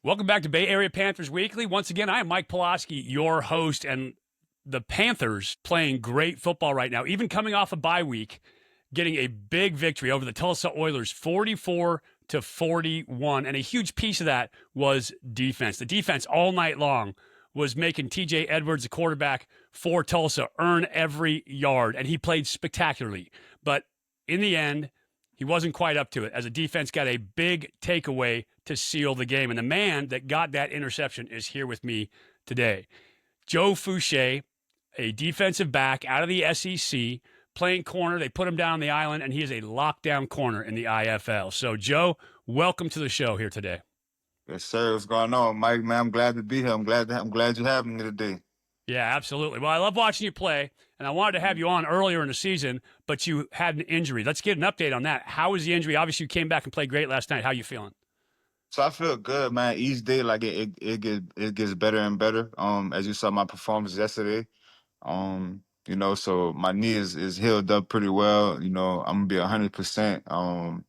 Welcome back to Bay Area Panthers Weekly. Once again, I am Mike Pulaski, your host, and the Panthers playing great football right now, even coming off a bye week, getting a big victory over the Tulsa Oilers, 44-41. And a huge piece of that was defense. The defense all night long was making TJ Edwards, the quarterback for Tulsa, earn every yard, and he played spectacularly. But in the end, he wasn't quite up to it as the defense got a big takeaway to seal the game. And the man that got that interception is here with me today. Joe Foucha, a defensive back out of the SEC, playing corner. They put him down on the island, and he is a lockdown corner in the IFL. So, Joe, welcome to the show here today. Yes, sir. What's going on, Mike? Man, I'm glad to be here. I'm glad you have me today. Yeah, absolutely. Well, I love watching you play, and I wanted to have you on earlier in the season, but you had an injury. Let's get an update on that. How was the injury? Obviously, you came back and played great last night. How you feeling? So I feel good, man. Each day, like it gets better and better. As you saw my performance yesterday. So my knee is healed up pretty well. I'm gonna be 100%.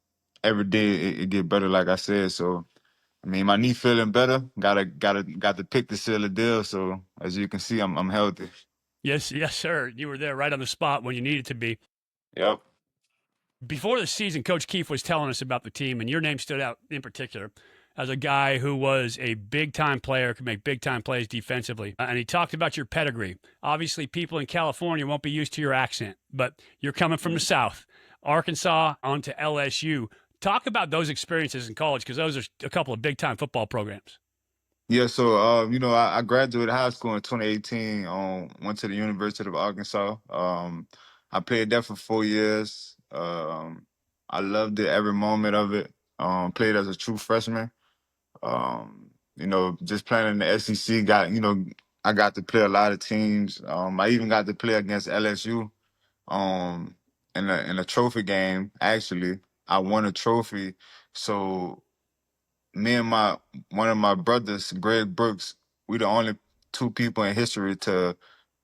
Every day it get better, like I said. So I mean, my knee feeling better. Got to pick to seal the deal. So as you can see, I'm healthy. Yes, sir. You were there right on the spot when you needed to be. Yep. Before the season, Coach Keefe was telling us about the team, and your name stood out in particular as a guy who was a big-time player, could make big-time plays defensively. And he talked about your pedigree. Obviously, people in California won't be used to your accent, but you're coming from the South, Arkansas onto LSU. Talk about those experiences in college, because those are a couple of big-time football programs. Yeah, so I graduated high school in 2018. Went to the University of Arkansas. I played there for 4 years. I loved it every moment of it. Played as a true freshman. Just playing in the SEC. I got to play a lot of teams. I even got to play against LSU. In a trophy game. Actually, I won a trophy. So me and my one of my brothers, Greg Brooks, we the only two people in history to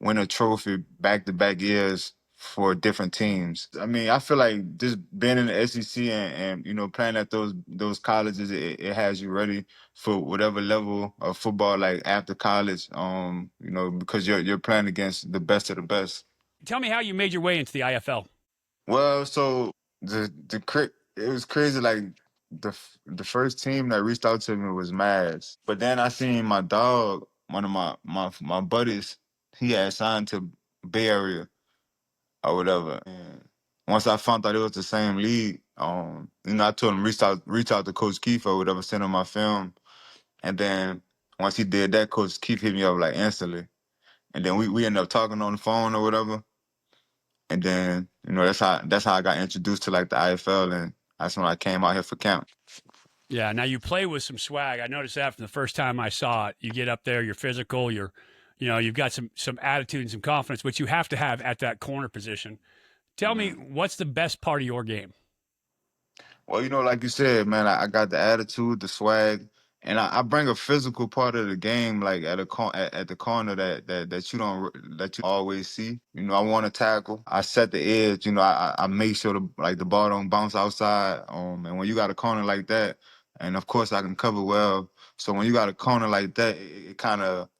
win a trophy back to back years for different teams. I mean, I feel like just being in the SEC and playing at those colleges, it has you ready for whatever level of football like after college. Because you're playing against the best of the best. Tell me how you made your way into the IFL. Well, so it was crazy. Like the first team that reached out to me was Mavs, but then I seen my dog, one of my buddies, he had signed to Bay Area or whatever. And once I found out it was the same league, I told him reach out to Coach Keefe or whatever, send him my film, and then once he did that, Coach Keefe hit me up like instantly, and then we ended up talking on the phone or whatever. And then, that's how I got introduced to like the IFL, and that's when I came out here for camp. Yeah, now you play with some swag. I noticed that from the first time I saw it. You get up there, you're physical, you've got some attitude and some confidence, which you have to have at that corner position. Tell me, what's the best part of your game? Well, like you said, man, I got the attitude, the swag, and I bring a physical part of the game, like at the corner that you always see. I want to tackle. I set the edge. I make sure the ball don't bounce outside. And when you got a corner like that, and of course I can cover well. So when you got a corner like that, it kind of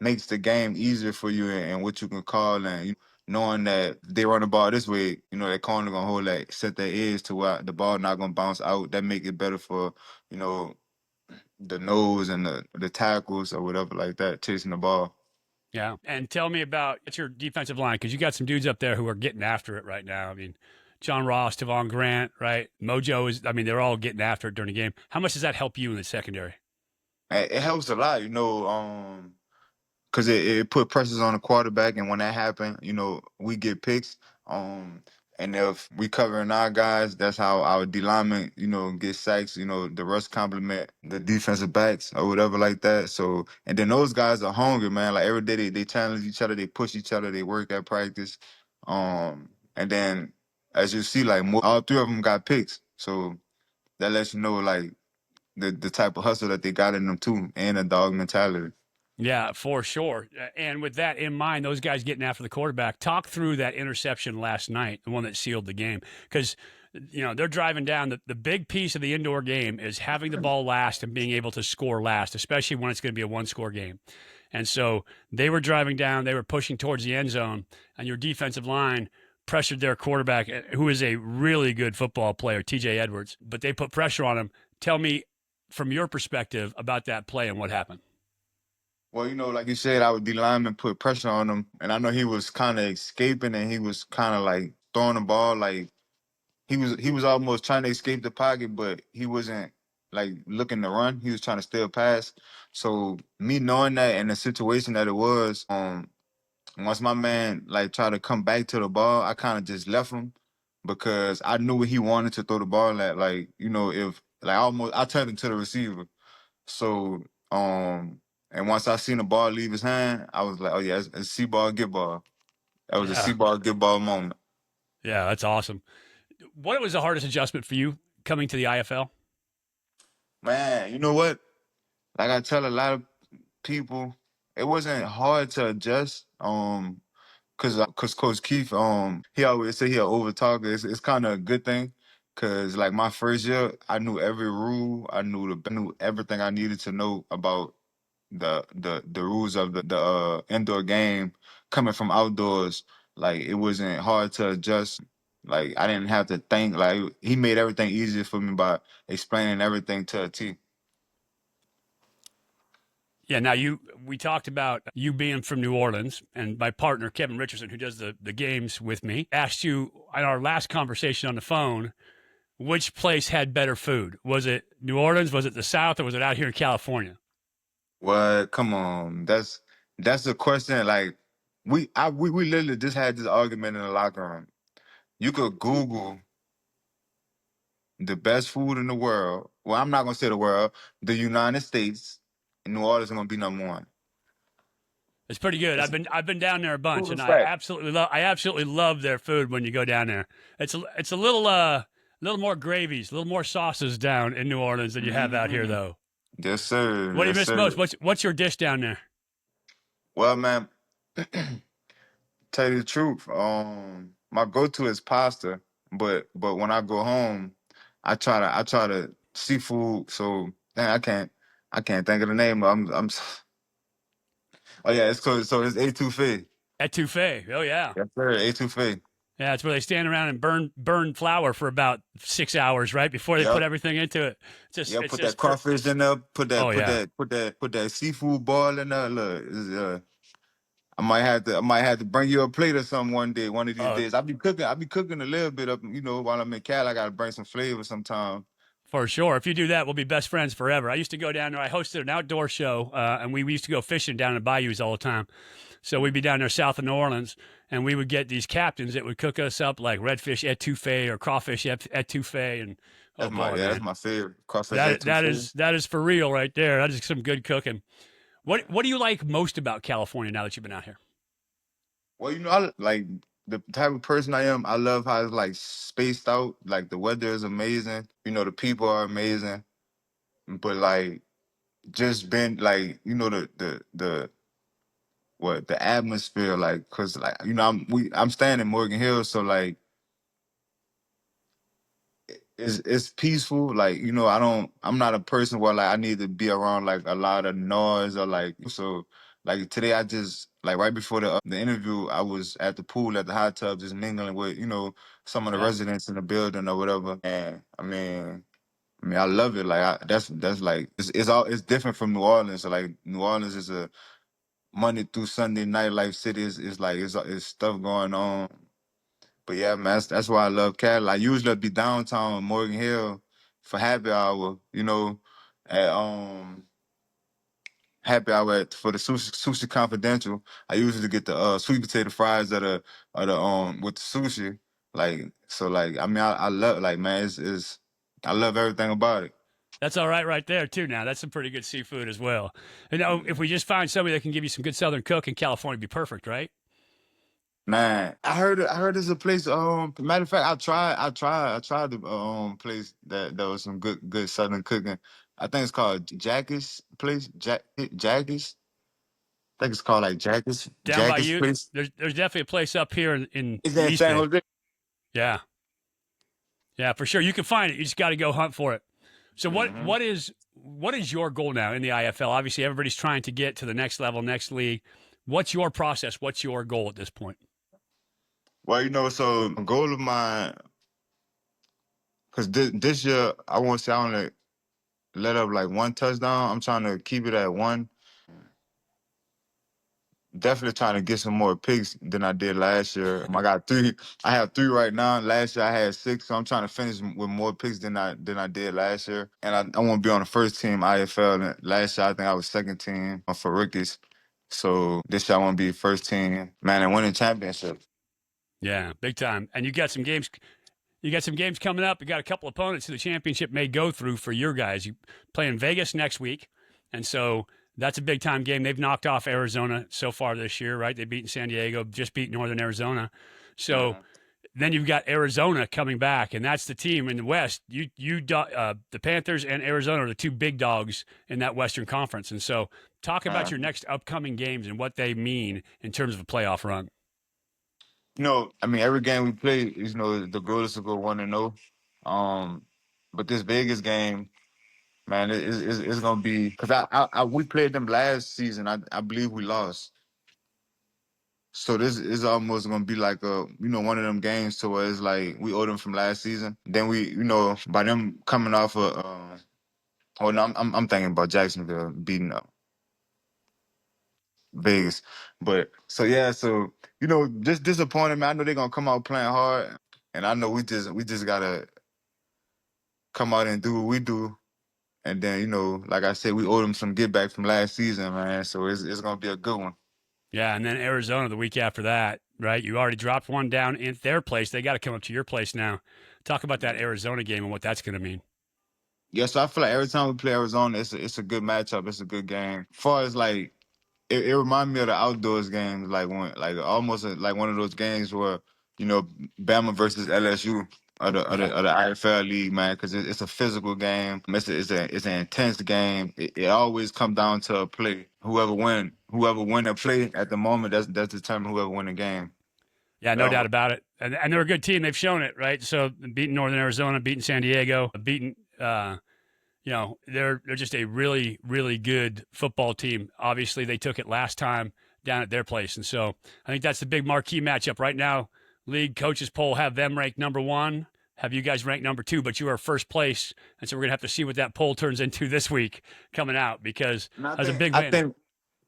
makes the game easier for you and what you can call and knowing that they run the ball this way, that corner gonna hold that set their edge to where the ball not gonna bounce out. That make it better for, the nose and the tackles or whatever like that, chasing the ball. Yeah. And tell me about your defensive line, because you got some dudes up there who are getting after it right now. I mean, John Ross, Tavon Grant, right? They're all getting after it during the game. How much does that help you in the secondary? It helps a lot, because it put pressures on the quarterback, and when that happens, we get picks. And if we covering our guys, that's how our D linemen, get sacks. The rush complement the defensive backs or whatever like that. So, and then those guys are hungry, man. Like every day they challenge each other, they push each other, they work at practice. And then as you see, like all three of them got picks. So that lets you know like the type of hustle that they got in them too, and a dog mentality. Yeah, for sure. And with that in mind, those guys getting after the quarterback, talk through that interception last night, the one that sealed the game. Because they're driving down. The big piece of the indoor game is having the ball last and being able to score last, especially when it's going to be a one-score game. And so they were driving down, they were pushing towards the end zone, and your defensive line pressured their quarterback, who is a really good football player, TJ Edwards, but they put pressure on him. Tell me, from your perspective, about that play and what happened. Well, like you said, our D lineman put pressure on him, and I know he was kind of escaping, and he was kind of like throwing the ball, like he was almost trying to escape the pocket, but he wasn't like looking to run. He was trying to steal pass. So me knowing that and the situation that it was, once my man like tried to come back to the ball, I kind of just left him because I knew what he wanted to throw the ball at. Like, if like almost I turned into the receiver. So and once I seen the ball leave his hand, I was like, oh yeah, it's see ball, get ball. That was a Yeah. see ball, get ball moment. Yeah, that's awesome. What was the hardest adjustment for you coming to the IFL? Man, you know what? Like I tell a lot of people, it wasn't hard to adjust. Cause Coach Keith, he always say he an over talker. It's kind of a good thing, cause like my first year, I knew every rule. I knew everything I needed to know about the rules of the indoor game coming from outdoors. Like it wasn't hard to adjust. Like I didn't have to think. Like he made everything easier for me by explaining everything to a T. Yeah, now we talked about you being from New Orleans, and my partner Kevin Richardson, who does the games with me, asked you in our last conversation on the phone which place had better food. Was it New Orleans? Was it the South? Or was it out here in California? What? Come on, that's the question. Like we literally just had this argument in the locker room. You could Google the best food in the world. Well, I'm not gonna say the world, the United States, and New Orleans is gonna be number one. It's pretty good. It's I've been down there a bunch, proven and fact. I absolutely love their food when you go down there. It's a little more gravies, a little more sauces down in New Orleans than you have out here, Mhm. though. Yes, sir. What do you Yes, miss most? sir. What's your dish down there? Well, man, tell you the truth, my go-to is pasta, but when I go home, I try to seafood. So dang, I can't think of the name. Oh yeah, it's called so it's etouffee. Etouffee. Oh yeah. Yes, sir. Etouffee. Yeah, it's where they stand around and burn flour for about 6 hours, right, before they put Yep. everything into it. Yep. It's Put that just per. crawfish in there. Put that. Oh Put yeah. that. Put that. Put that seafood ball in there. Look, I might have to bring you a plate or something one day. One of these Oh, days. I be cooking a little bit of while I'm in Cali. I gotta bring some flavor sometime. for sure. If you do that, we'll be best friends forever. I used to go down there. I hosted an outdoor show, and we used to go fishing down in bayous all the time. So we'd be down there south of New Orleans, and we would get these captains that would cook us up like redfish etouffee or crawfish etouffee, and oh That's my boy, yeah. That's man, my favorite. Crawfish that etouffee. is that is for real right there. That is some good cooking. What do you like most about California now that you've been out here? Well, I like the type of person I am. I love how it's like spaced out. Like the weather is amazing. The people are amazing. But like just been like the what the atmosphere like because like I'm staying in Morgan Hill, so like it's peaceful. Like I'm not a person where like I need to be around like a lot of noise or like so. Like today, I just like right before the interview, I was at the pool at the hot tub, just mingling with some of the Yeah, residents in the building or whatever. And I love it. Like that's like it's different from New Orleans. So like New Orleans is a Monday through Sunday nightlife city. Is like it's stuff going on. But yeah, man, that's why I love Cali. I usually be downtown Morgan Hill for happy hour. At happy hour for the sushi confidential. I usually get the sweet potato fries at the with the sushi. Like so, like I love like man, it's I love everything about it. that's all right, right there too. Now that's some pretty good seafood as well. If we just find somebody that can give you some good Southern cook in California, it'd be perfect, right? Man, I heard there's a place. Matter of fact, I tried the place that was some good Southern cooking. I think it's called Jackie's place. Jackie's. I think it's called like Down by Jackie's you, place. there's definitely a place up here in Is the that in East San Bay. Jose? Yeah, Yeah, for sure. You can find it. You just got to go hunt for it. So Hmm. what is your goal now in the IFL? Obviously, everybody's trying to get to the next level, next league. What's your process? What's your goal at this point? Well, so a goal of mine, because this year I want to say I want to let up like one touchdown. I'm trying to keep it at one. Definitely trying to get some more picks than I did last year. I got three. I have three right now. Last year I had six, so I'm trying to finish with more picks than I did last year. And I want to be on the first team IFL. And last year I think I was second team for rookies. So this year I want to be first team, man, and winning championship. Yeah, big time. And you got some games. You got some games coming up. You got a couple opponents who the championship may go through for your guys. You play in Vegas next week, and so that's a big time game. They've knocked off Arizona so far this year, right? They beat San Diego, just beat Northern Arizona. So Mhm. then you've got Arizona coming back, and that's the team in the West. The Panthers and Arizona are the two big dogs in that Western Conference. And so, talk about Uh, your next upcoming games and what they mean in terms of a playoff run. I mean, every game we play, the goal is to go 1-0. But this Vegas game, man, it's gonna be because we played them last season. I believe we lost. So this is almost gonna be like one of them games to where it's like we owe them from last season. Then we, by them coming off oh no, I'm thinking about Jacksonville beating up Vegas. But so yeah, so just disappointed, man. I know they're gonna come out playing hard, and I know we just gotta come out and do what we do. And then, like I said, we owe them some get back from last season, man. So it's gonna be a good one. Yeah, and then Arizona the week after that, right? You already dropped one down in their place. They got to come up to your place now. Talk about that Arizona game and what that's going to mean. Yeah, so I feel like every time we play Arizona, it's a good matchup. It's a good game. As far as like it reminds me of the outdoors games, like almost like one of those games where you know Bama versus LSU Yeah. of the IFL league, man, because it's a physical game. It's an intense game. It always come down to a play. Whoever win a play at the moment, that's determine whoever win the game. Yeah, no doubt Um, about it. And they're a good team. They've shown it, right? So beating Northern Arizona, beating San Diego, beating they're just a really, really good football team. Obviously, they took it last time down at their place. And so I think that's the big marquee matchup. Right now, league coaches poll have them ranked number one. Have you guys ranked number two, but you are first place. And so we're gonna have to see what that poll turns into this week coming out because and I that was a think big I win. think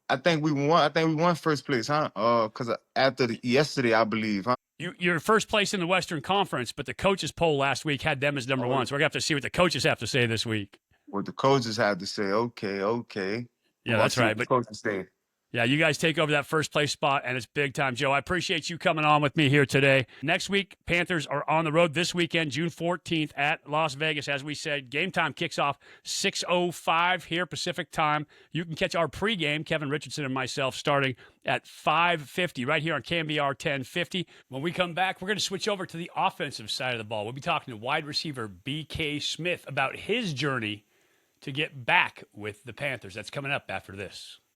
I think we won. I think we won first place, huh? Because after yesterday, I believe, huh? You're first place in the Western Conference, but the coaches poll last week had them as number one. Oh, So we're gonna have to see what the coaches have to say this week. what the coaches had to say. Okay, okay. We're Yeah, gonna that's see what right. the But coaches say. yeah, you guys take over that first place spot, and it's big time, Joe. I appreciate you coming on with me here today. Next week, Panthers are on the road this weekend, June 14th at Las Vegas. As we said, game time kicks off 6:05 here Pacific time. You can catch our pregame, Kevin Richardson and myself, starting at 5:50 right here on KMBR 1050. When we come back, we're going to switch over to the offensive side of the ball. We'll be talking to wide receiver BK Smith about his journey to get back with the Panthers. That's coming up after this.